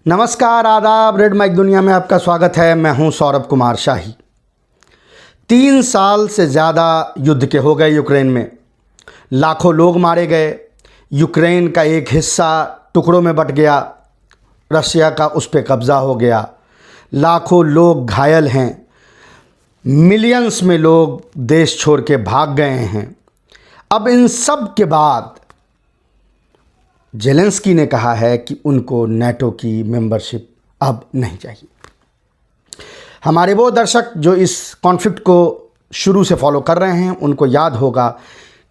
नमस्कार, आदाब। Red mic दुनिया में आपका स्वागत है। मैं हूं सौरभ कुमार शाही। 3 साल से ज़्यादा युद्ध के हो गए यूक्रेन में। लाखों लोग मारे गए। यूक्रेन का एक हिस्सा टुकड़ों में बट गया। रशिया का उस पर कब्ज़ा हो गया। लाखों लोग घायल हैं। मिलियंस में लोग देश छोड़ के भाग गए हैं। अब इन सब के बाद जेलेंस्की ने कहा है कि उनको नेटो की मेंबरशिप अब नहीं चाहिए। हमारे वो दर्शक जो इस कॉन्फ्लिक्ट को शुरू से फॉलो कर रहे हैं उनको याद होगा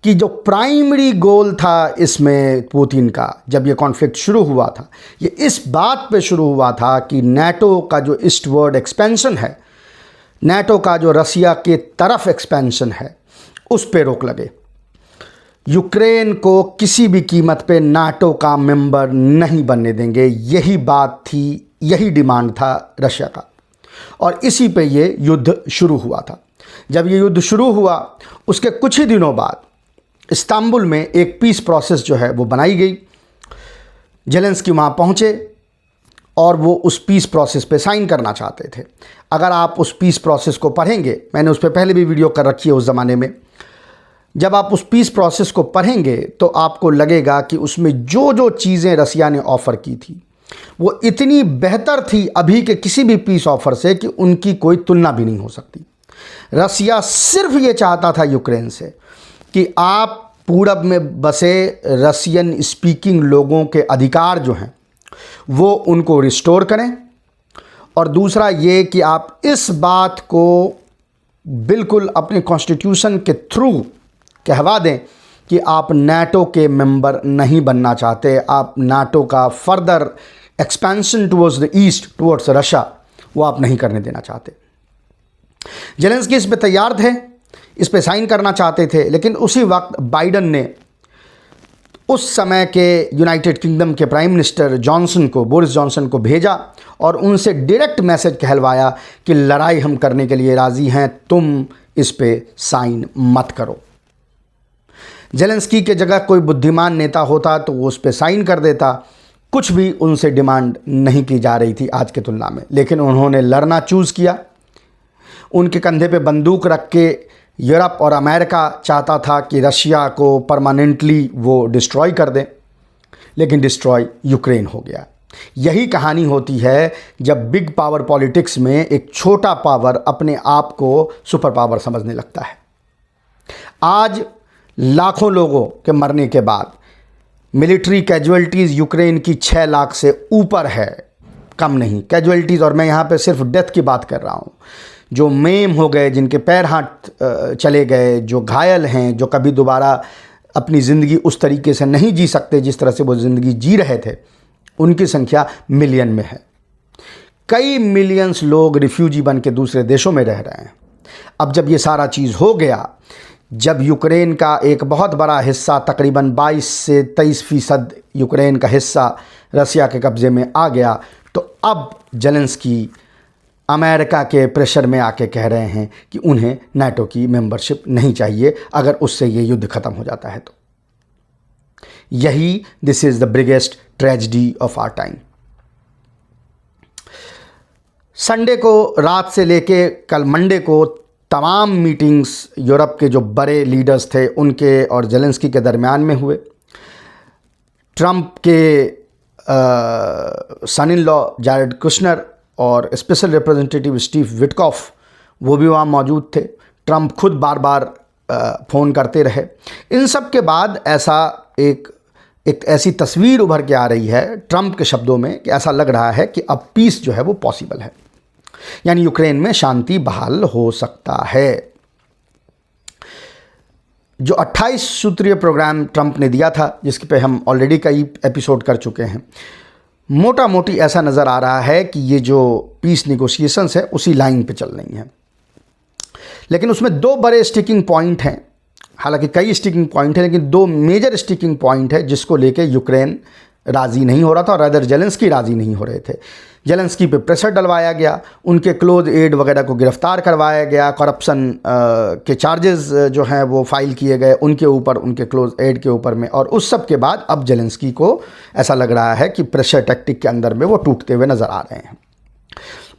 कि जो प्राइमरी गोल था इसमें पुतिन का, जब ये कॉन्फ्लिक्ट शुरू हुआ था, ये इस बात पे शुरू हुआ था कि नेटो का जो ईस्टवर्ड एक्सपेंशन है, नेटो का जो रसिया के तरफ एक्सपेंशन है, उस पे रोक लगे। यूक्रेन को किसी भी कीमत पे नाटो का मेंबर नहीं बनने देंगे। यही बात थी, यही डिमांड था रशिया का, और इसी पे ये युद्ध शुरू हुआ था। जब ये युद्ध शुरू हुआ उसके कुछ ही दिनों बाद इस्तांबुल में एक पीस प्रोसेस जो है वो बनाई गई। जेलेंस्की वहाँ पहुँचे और वो उस पीस प्रोसेस पे साइन करना चाहते थे। अगर आप उस पीस प्रोसेस को पढ़ेंगे, मैंने उस पर पहले भी वीडियो कर रखी है उस ज़माने में, जब आप उस पीस प्रोसेस को पढ़ेंगे तो आपको लगेगा कि उसमें जो जो चीज़ें रसिया ने ऑफ़र की थी वो इतनी बेहतर थी अभी के किसी भी पीस ऑफ़र से कि उनकी कोई तुलना भी नहीं हो सकती। रसिया सिर्फ ये चाहता था यूक्रेन से कि आप पूरब में बसे रसियन स्पीकिंग लोगों के अधिकार जो हैं वो उनको रिस्टोर करें, और दूसरा ये कि आप इस बात को बिल्कुल अपने कॉन्स्टिट्यूशन के थ्रू कहवा दें कि आप नाटो के मेंबर नहीं बनना चाहते। आप नाटो का further expansion towards the east, towards Russia, वो आप नहीं करने देना चाहते। जेलेंस्की इस पे तैयार थे, इस पे साइन करना चाहते थे, लेकिन उसी वक्त बाइडन ने उस समय के यूनाइटेड किंगडम के प्राइम मिनिस्टर जॉनसन को, बोरिस जॉनसन को भेजा और उनसे डायरेक्ट मैसेज कहलवाया कि लड़ाई हम करने के लिए राज़ी हैं, तुम इस पे साइन मत करो। जेलेंस्की के जगह कोई बुद्धिमान नेता होता तो वो उस पर साइन कर देता। कुछ भी उनसे डिमांड नहीं की जा रही थी आज के तुलना में, लेकिन उन्होंने लड़ना चूज़ किया। उनके कंधे पे बंदूक रख के यूरोप और अमेरिका चाहता था कि रशिया को परमानेंटली वो डिस्ट्रॉय कर दें, लेकिन डिस्ट्रॉय यूक्रेन हो गया। यही कहानी होती है जब बिग पावर पॉलिटिक्स में एक छोटा पावर अपने आप को सुपर पावर समझने लगता है। आज लाखों लोगों के मरने के बाद मिलिट्री कैजुअल्टीज़ यूक्रेन की 6 लाख से ऊपर है, कम नहीं कैजुअल्टीज़, और मैं यहाँ पे सिर्फ डेथ की बात कर रहा हूँ। जो मेम हो गए, जिनके पैर हाथ चले गए, जो घायल हैं, जो कभी दोबारा अपनी ज़िंदगी उस तरीके से नहीं जी सकते जिस तरह से वो ज़िंदगी जी रहे थे, उनकी संख्या मिलियन में है। कई मिलियंस लोग रिफ्यूजी बन के दूसरे देशों में रह रहे हैं। अब जब ये सारा चीज़ हो गया, जब यूक्रेन का एक बहुत बड़ा हिस्सा, तकरीबन 22 से 23% यूक्रेन का हिस्सा रसिया के कब्ज़े में आ गया, तो अब जेलेंस्की अमेरिका के प्रेशर में आके कह रहे हैं कि उन्हें नाटो की मेंबरशिप नहीं चाहिए अगर उससे ये युद्ध ख़त्म हो जाता है तो। यही this is the biggest tragedy of our time. Sunday को रात से लेके कल मंडे को तमाम मीटिंग्स यूरोप के जो बड़े लीडर्स थे उनके और जेलेंस्की के दरमियान में हुए। ट्रंप के सन इन लॉ जैरेड कुशनर और स्पेशल रिप्रेजेंटेटिव स्टीव विटकॉफ वो भी वहाँ मौजूद थे। ट्रंप खुद बार बार फ़ोन करते रहे। इन सब के बाद ऐसा एक ऐसी तस्वीर उभर के आ रही है ट्रंप के शब्दों में कि ऐसा लग रहा है कि अब पीस जो है वो पॉसिबल है, यानी यूक्रेन में शांति बहाल हो सकता है। जो 28 सूत्रीय प्रोग्राम ट्रंप ने दिया था, जिसके पे हम ऑलरेडी कई एपिसोड कर चुके हैं, मोटा मोटी ऐसा नज़र आ रहा है कि ये जो पीस निगोशिएशंस है उसी लाइन पे चल रही हैं। लेकिन उसमें 2 बड़े स्टिकिंग पॉइंट हैं। हालांकि कई स्टिकिंग पॉइंट हैं, लेकिन 2 मेजर स्टिकिंग पॉइंट है जिसको लेके यूक्रेन राज़ी नहीं हो रहा था और रादर जेलेंस्की राज़ी नहीं हो रहे थे। जेलेंस्की पे प्रेशर डलवाया गया, उनके क्लोज एड वगैरह को गिरफ्तार करवाया गया, करप्शन के चार्जेस जो हैं वो फाइल किए गए उनके ऊपर, उनके क्लोज एड के ऊपर में। और उस सब के बाद अब जेलेंस्की को ऐसा लग रहा है कि प्रेशर टैक्टिक के अंदर में वो टूटते हुए नज़र आ रहे हैं।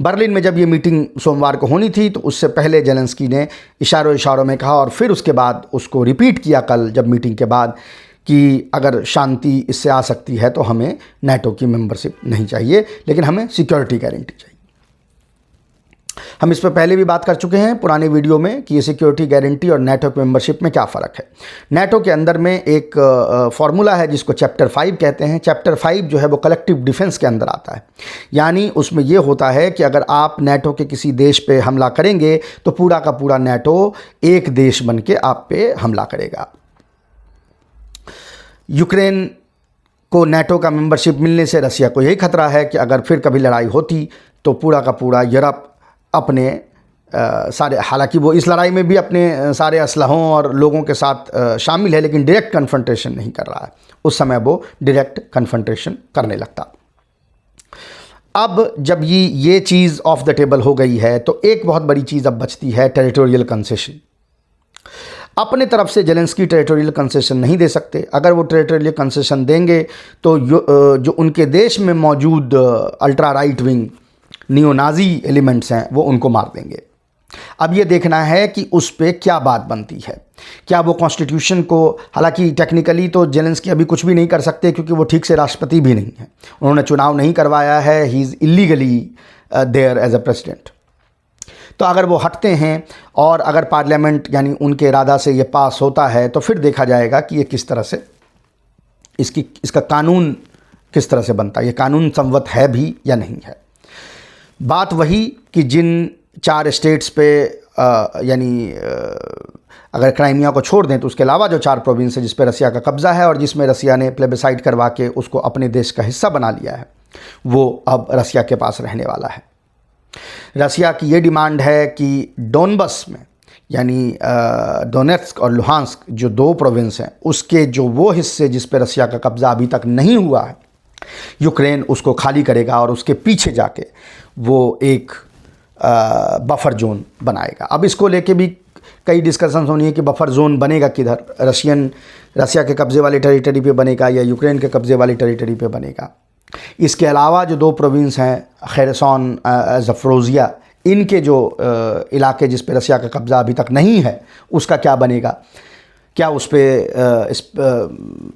बर्लिन में जब ये मीटिंग सोमवार को होनी थी तो उससे पहले जेलेंस्की ने इशारों में कहा और फिर उसके बाद उसको रिपीट किया कल जब मीटिंग के बाद कि अगर शांति इससे आ सकती है तो हमें नाटो की मेंबरशिप नहीं चाहिए, लेकिन हमें सिक्योरिटी गारंटी चाहिए। हम इस पर पहले भी बात कर चुके हैं पुराने वीडियो में कि ये सिक्योरिटी गारंटी और नाटो की मेंबरशिप में क्या फ़र्क है। नाटो के अंदर में एक फार्मूला है जिसको चैप्टर 5 कहते हैं। चैप्टर 5 जो है वो कलेक्टिव डिफेंस के अंदर आता है, यानी उसमें ये होता है कि अगर आप नाटो के किसी देश पे हमला करेंगे तो पूरा का पूरा नाटो एक देश बन के आप पे हमला करेगा। यूक्रेन को नाटो का मेंबरशिप मिलने से रसिया को यही खतरा है कि अगर फिर कभी लड़ाई होती तो पूरा का पूरा यूरोप अपने सारे, हालांकि वो इस लड़ाई में भी अपने सारे असलहों और लोगों के साथ शामिल है, लेकिन डायरेक्ट कन्फ्रंटेशन नहीं कर रहा है। उस समय वो डायरेक्ट कन्फ्रंटेशन करने लगता। अब जब ये चीज़ ऑफ द टेबल हो गई है तो एक बहुत बड़ी चीज़ अब बचती है, टेरिटोरियल कंसेशन। अपने तरफ से जेलेंस्की टेरिटोरियल कंसेशन नहीं दे सकते। अगर वो टेरिटोरियल कंसेशन देंगे तो जो उनके देश में मौजूद अल्ट्रा राइट विंग नियोनाजी एलिमेंट्स हैं वो उनको मार देंगे। अब ये देखना है कि उस पे क्या बात बनती है। क्या वो कॉन्स्टिट्यूशन को, हालांकि टेक्निकली तो जेलेंस्की अभी कुछ भी नहीं कर सकते क्योंकि वो ठीक से राष्ट्रपति भी नहीं है, उन्होंने चुनाव नहीं करवाया है, he is illegally there as a president. तो अगर वो हटते हैं और अगर पार्लियामेंट यानी उनके इरादा से ये पास होता है तो फिर देखा जाएगा कि ये किस तरह से इसका कानून किस तरह से बनता है, ये कानून संवत है भी या नहीं है। बात वही कि जिन 4 स्टेट्स पे यानी अगर क्राइमिया को छोड़ दें तो उसके अलावा जो 4 प्रोविंस है जिस पे रसिया का कब्ज़ा है और जिसमें रसिया ने प्लेबिसाइड करवा के उसको अपने देश का हिस्सा बना लिया है, वो अब रसिया के पास रहने वाला है। रसिया की ये डिमांड है कि डोनबस में यानी डोनेट्स्क और लुहांस्क जो 2 प्रोविंस हैं उसके जो वो हिस्से जिस पे रसिया का कब्ज़ा अभी तक नहीं हुआ है, यूक्रेन उसको खाली करेगा और उसके पीछे जाके वो एक बफर जोन बनाएगा। अब इसको लेके भी कई डिस्कशंस होनी है कि बफर जोन बनेगा किधर, रसिया के कब्ज़े वाली टेरिटरी पे बनेगा या यूक्रेन के कब्ज़े वाली टेरिटरी पे बनेगा। इसके अलावा जो 2 प्रोविंस हैं खेरसोन, ज़फरोजिया, इनके जो इलाके जिस पे रसिया का कब्ज़ा अभी तक नहीं है उसका क्या बनेगा, क्या उस पर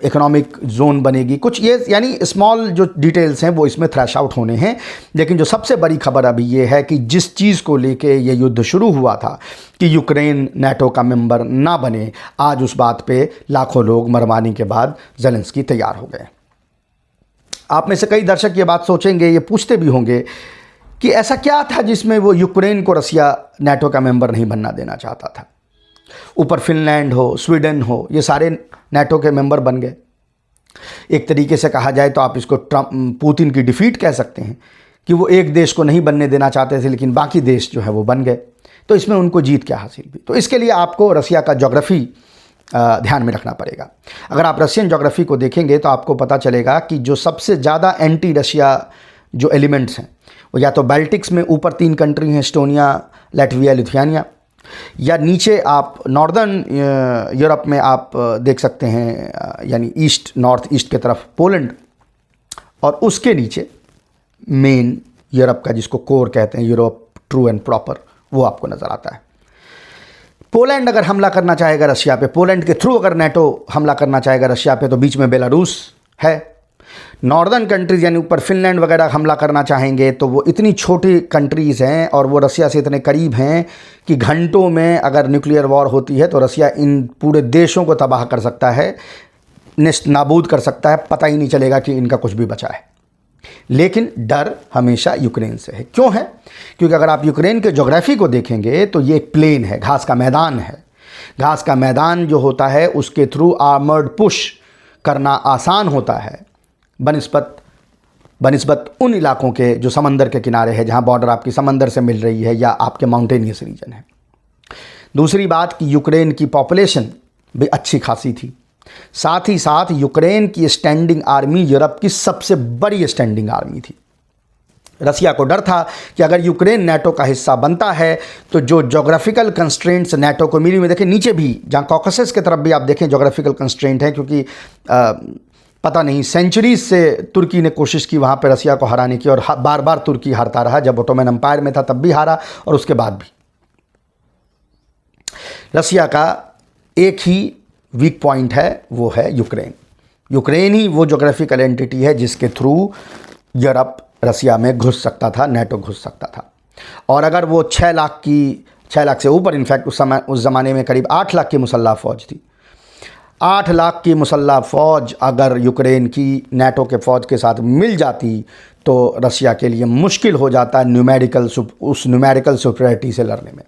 इकोनॉमिक जोन बनेगी, कुछ ये यानी स्मॉल जो डिटेल्स हैं वो इसमें थ्रैश आउट होने हैं। लेकिन जो सबसे बड़ी खबर अभी ये है कि जिस चीज़ को लेके ये युद्ध शुरू हुआ था कि यूक्रेन नाटो का मेंबर ना बने, आज उस बात पे लाखों लोग मरवाने के बाद जेलेंस्की तैयार हो गए। आप में से कई दर्शक ये बात सोचेंगे, ये पूछते भी होंगे कि ऐसा क्या था जिसमें वो यूक्रेन को रसिया नाटो का मेंबर नहीं बनना देना चाहता था। ऊपर फिनलैंड हो, स्वीडन हो, ये सारे नाटो के मेंबर बन गए। एक तरीके से कहा जाए तो आप इसको पुतिन की डिफीट कह सकते हैं कि वो एक देश को नहीं बनने देना चाहते थे लेकिन बाकी देश जो है वो बन गए। तो इसमें उनको जीत क्या हासिल हुई? तो इसके लिए आपको रसिया का ज्योग्राफी ध्यान में रखना पड़ेगा। अगर आप रशियन ज्योग्राफी को देखेंगे तो आपको पता चलेगा कि जो सबसे ज़्यादा एंटी रशिया जो एलिमेंट्स हैं वो या तो बाल्टिक्स में ऊपर 3 कंट्री हैं, एस्टोनिया, लैटविया, लिथुआनिया, या नीचे आप नॉर्दर्न यूरोप में आप देख सकते हैं यानी नॉर्थ ईस्ट के तरफ पोलैंड, और उसके नीचे मेन यूरोप का जिसको कोर कहते हैं, यूरोप ट्रू एंड प्रॉपर, वो आपको नज़र आता है। पोलैंड अगर हमला करना चाहेगा रशिया पे, पोलैंड के थ्रू अगर नाटो हमला करना चाहेगा रशिया पे, तो बीच में बेलारूस है। नॉर्दर्न कंट्रीज़ यानी ऊपर फिनलैंड वगैरह हमला करना चाहेंगे तो वो इतनी छोटी कंट्रीज़ हैं और वो रसिया से इतने करीब हैं कि घंटों में अगर न्यूक्लियर वॉर होती है तो रसिया इन पूरे देशों को तबाह कर सकता है, नेस्त नाबूद कर सकता है, पता ही नहीं चलेगा कि इनका कुछ भी बचा है। लेकिन डर हमेशा यूक्रेन से है। क्यों है? क्योंकि अगर आप यूक्रेन के ज्योग्राफी को देखेंगे तो ये एक प्लेन है, घास का मैदान है। घास का मैदान जो होता है उसके थ्रू आर्मर्ड पुश करना आसान होता है बनिस्बत उन इलाकों के जो समंदर के किनारे है, जहाँ बॉर्डर आपकी समंदर से मिल रही है या आपके माउंटेनियस रीजन है। दूसरी बात कि यूक्रेन की पॉपुलेशन भी अच्छी खासी थी, साथ ही साथ यूक्रेन की स्टैंडिंग आर्मी यूरोप की सबसे बड़ी स्टैंडिंग आर्मी थी। रसिया को डर था कि अगर यूक्रेन नाटो का हिस्सा बनता है तो जो जोग्राफिकल कंस्ट्रेंट्स नाटो को मिली हुई, देखें नीचे भी जहाँ कॉकसस की तरफ भी आप देखें जोग्राफिकल कंस्ट्रेंट है, क्योंकि पता नहीं सेंचुरीज से तुर्की ने कोशिश की वहाँ पर रसिया को हराने की, और बार बार तुर्की हारता रहा। जब ओटोमन एम्पायर में था तब भी हारा, और उसके बाद भी। रसिया का एक ही वीक पॉइंट है, वो है यूक्रेन। यूक्रेन ही वो जोग्राफिकल एंटिटी है जिसके थ्रू यूरोप रसिया में घुस सकता था, नाटो घुस सकता था। और अगर वो 6 लाख से ऊपर, इनफैक्ट उस ज़माने में करीब 8 लाख की मुसल्लह फ़ौज थी। 8 लाख की मुसल्लह फ़ौज अगर यूक्रेन की नाटो के फ़ौज के साथ मिल जाती तो रसिया के लिए मुश्किल हो जाता उस न्यूमेरिकल सुपरियरिटी से लड़ने में।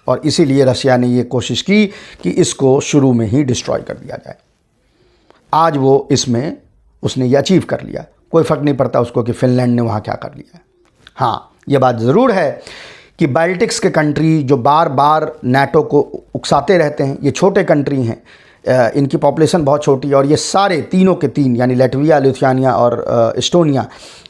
और इसीलिए रसिया ने ये कोशिश की कि इसको शुरू में ही डिस्ट्रॉय कर दिया जाए। आज वो इसमें उसने ये अचीव कर लिया। कोई फ़र्क नहीं पड़ता उसको कि फ़िनलैंड ने वहाँ क्या कर लिया। हाँ, ये बात ज़रूर है कि बाल्टिक्स के कंट्री जो बार बार नाटो को उकसाते रहते हैं, ये छोटे कंट्री हैं, इनकी पॉपुलेशन बहुत छोटी है, और ये सारे तीनों के तीन यानी लैटविया, लिथुआनिया और एस्टोनिया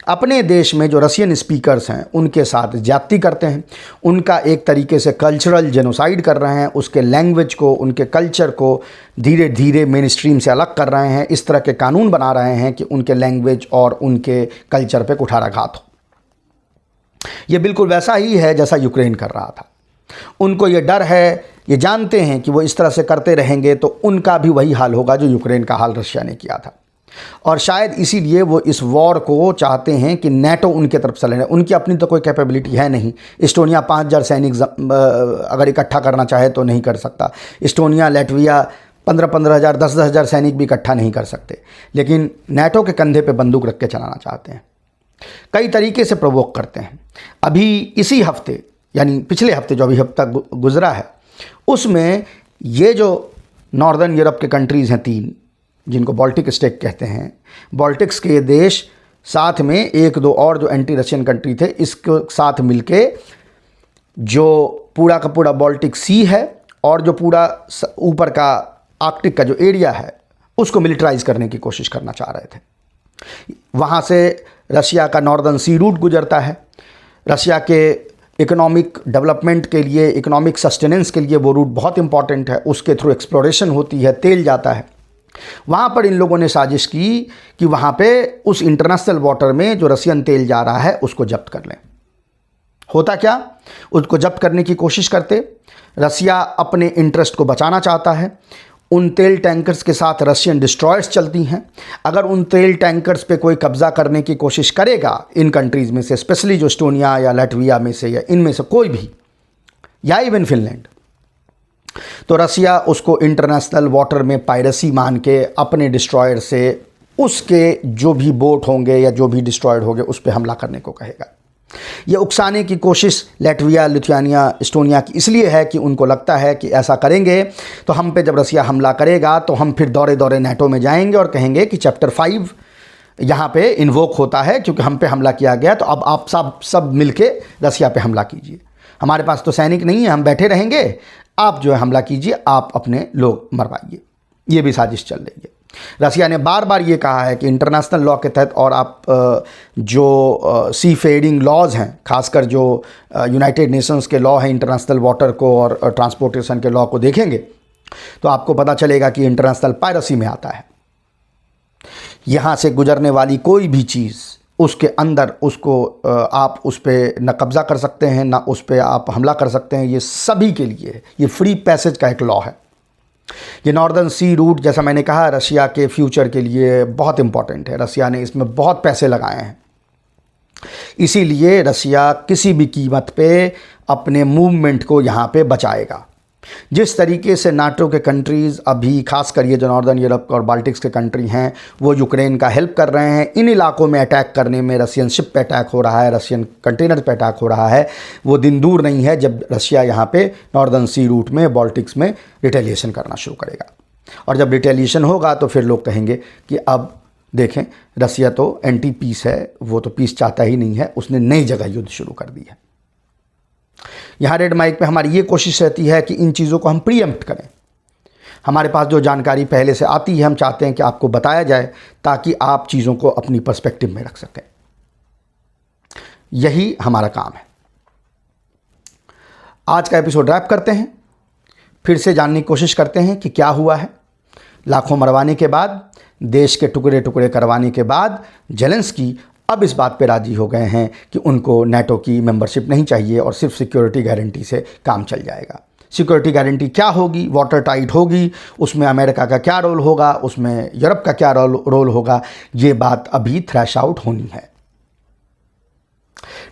अपने देश में जो रशियन स्पीकर्स हैं उनके साथ ज्यादती करते हैं। उनका एक तरीके से कल्चरल जेनोसाइड कर रहे हैं, उसके लैंग्वेज को, उनके कल्चर को धीरे धीरे मेन स्ट्रीम से अलग कर रहे हैं। इस तरह के कानून बना रहे हैं कि उनके लैंग्वेज और उनके कल्चर पे कुठाराघात हो। ये बिल्कुल वैसा ही है जैसा यूक्रेन कर रहा था। उनको ये डर है, ये जानते हैं कि वो इस तरह से करते रहेंगे तो उनका भी वही हाल होगा जो यूक्रेन का हाल रशिया ने किया था। और शायद इसीलिए वो इस वॉर को चाहते हैं कि नाटो उनके तरफ से लड़े। उनकी अपनी तो कोई कैपेबिलिटी है नहीं। एस्टोनिया 5000 सैनिक अगर इकट्ठा करना चाहे तो नहीं कर सकता। एस्टोनिया, लैटविया 15-15 हज़ार, 10-10 हज़ार सैनिक भी इकट्ठा नहीं कर सकते। लेकिन नाटो के कंधे पे बंदूक रख के चलाना चाहते हैं। कई तरीके से प्रोवोक करते हैं। अभी इसी हफ्ते, यानी पिछले हफ्ते जो अभी हफ्ता गुजरा है, उसमें ये जो नॉर्दर्न यूरोप के कंट्रीज़ हैं 3, जिनको बाल्टिक स्टेट कहते हैं, बाल्टिक्स के देश साथ में 1-2 और जो एंटी रशियन कंट्री थे, इसके साथ मिलके जो पूरा का पूरा बाल्टिक सी है और जो पूरा ऊपर का आर्कटिक का जो एरिया है उसको मिलिटराइज करने की कोशिश करना चाह रहे थे। वहाँ से रशिया का नॉर्दर्न सी रूट गुजरता है। रशिया के इकोनॉमिक डेवलपमेंट के लिए, इकोनॉमिक सस्टेनेंस के लिए वो रूट बहुत इंपॉर्टेंट है। उसके थ्रू एक्सप्लोरेशन होती है, तेल जाता है। वहाँ पर इन लोगों ने साजिश की कि वहाँ पे उस इंटरनेशनल वाटर में जो रशियन तेल जा रहा है उसको जब्त कर लें। होता क्या, उसको जब्त करने की कोशिश करते। रसिया अपने इंटरेस्ट को बचाना चाहता है। उन तेल टैंकर्स के साथ रशियन डिस्ट्रॉयर्स चलती हैं। अगर उन तेल टैंकर्स पे कोई कब्ज़ा करने की कोशिश करेगा इन कंट्रीज़ में से, स्पेशली जो एस्टोनिया या लैटविया में से या इनमें से कोई भी, या इवन फिनलैंड, तो रसिया उसको इंटरनेशनल वाटर में पायरेसी मान के अपने डिस्ट्रॉयर से उसके जो भी बोट होंगे या जो भी डिस्ट्रॉयड होंगे उस पर हमला करने को कहेगा। ये उकसाने की कोशिश लैटविया, लिथुआनिया, एस्टोनिया की इसलिए है कि उनको लगता है कि ऐसा करेंगे तो हम पे जब रसिया हमला करेगा तो हम फिर दौरे दौरे नाटो में जाएंगे और कहेंगे कि चैप्टर 5 यहाँ पे इन्वोक होता है क्योंकि हम पे हमला किया गया, तो अब आप सब मिलके रसिया पे हमला कीजिए। हमारे पास तो सैनिक नहीं है, हम बैठे रहेंगे, आप जो है हमला कीजिए, आप अपने लोग मरवाइए। ये भी साजिश चल रही है। रसिया ने बार बार ये कहा है कि इंटरनेशनल लॉ के तहत, और आप जो सी फेयरिंग लॉज हैं, खासकर जो यूनाइटेड नेशंस के लॉ हैं इंटरनेशनल वाटर को और ट्रांसपोर्टेशन के लॉ को देखेंगे तो आपको पता चलेगा कि इंटरनेशनल पायरेसी में आता है। यहाँ से गुजरने वाली कोई भी चीज़ उसके अंदर उसको आप उस पर न कब्ज़ा कर सकते हैं, ना उस पर आप हमला कर सकते हैं। ये सभी के लिए है। ये फ्री पैसेज का एक लॉ है। ये नॉर्दर्न सी रूट, जैसा मैंने कहा, रशिया के फ्यूचर के लिए बहुत इंपॉर्टेंट है। रशिया ने इसमें बहुत पैसे लगाए हैं। इसीलिए रशिया किसी भी कीमत पे अपने मूवमेंट को यहाँ पे बचाएगा। जिस तरीके से नाटो के कंट्रीज़ अभी, खासकर ये जो नॉर्दर्न यूरोप और बाल्टिक्स के कंट्री हैं, वो यूक्रेन का हेल्प कर रहे हैं इन इलाकों में अटैक करने में। रशियन शिप पे अटैक हो रहा है, रशियन कंटेनर पे अटैक हो रहा है। वो दिन दूर नहीं है जब रशिया यहाँ पे नॉर्दर्न सी रूट में, बाल्टिक्स में रिटेलिएशन करना शुरू करेगा। और जब रिटेलिएशन होगा तो फिर लोग कहेंगे कि अब देखें, रशिया तो एंटी पीस है, वो तो पीस चाहता ही नहीं है, उसने नई जगह युद्ध शुरू कर दी है। यहाँ रेड माइक पे हमारी ये कोशिश रहती है कि इन चीज़ों को हम प्रीएम्प्ट करें। हमारे पास जो जानकारी पहले से आती है हम चाहते हैं कि आपको बताया जाए ताकि आप चीज़ों को अपनी पर्सपेक्टिव में रख सकें। यही हमारा काम है। आज का एपिसोड रैप करते हैं, फिर से जानने की कोशिश करते हैं कि क्या हुआ है। लाखों मरवाने के बाद, देश के टुकड़े टुकड़े करवाने के बाद जेलेंस्की अब इस बात पे राजी हो गए हैं कि उनको नाटो की मेंबरशिप नहीं चाहिए और सिर्फ सिक्योरिटी गारंटी से काम चल जाएगा। सिक्योरिटी गारंटी क्या होगी, वाटर टाइट होगी, उसमें अमेरिका का क्या रोल होगा, उसमें यूरोप का क्या रोल होगा, ये बात अभी थ्रैश आउट होनी है।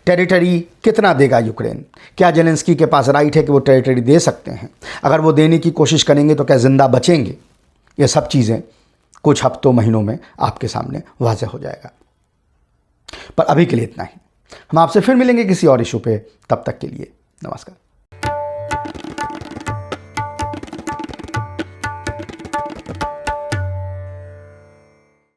टेरिटरी कितना देगा यूक्रेन? क्या जेलेंस्की के पास राइट है कि वो टेरिटरी दे सकते हैं? अगर वो देने की कोशिश करेंगे तो क्या जिंदा बचेंगे? ये सब चीज़ें कुछ हफ्तों महीनों में आपके सामने वाज़ेह हो जाएगा। पर अभी के लिए इतना ही। हम आपसे फिर मिलेंगे किसी और इशू पे। तब तक के लिए नमस्कार।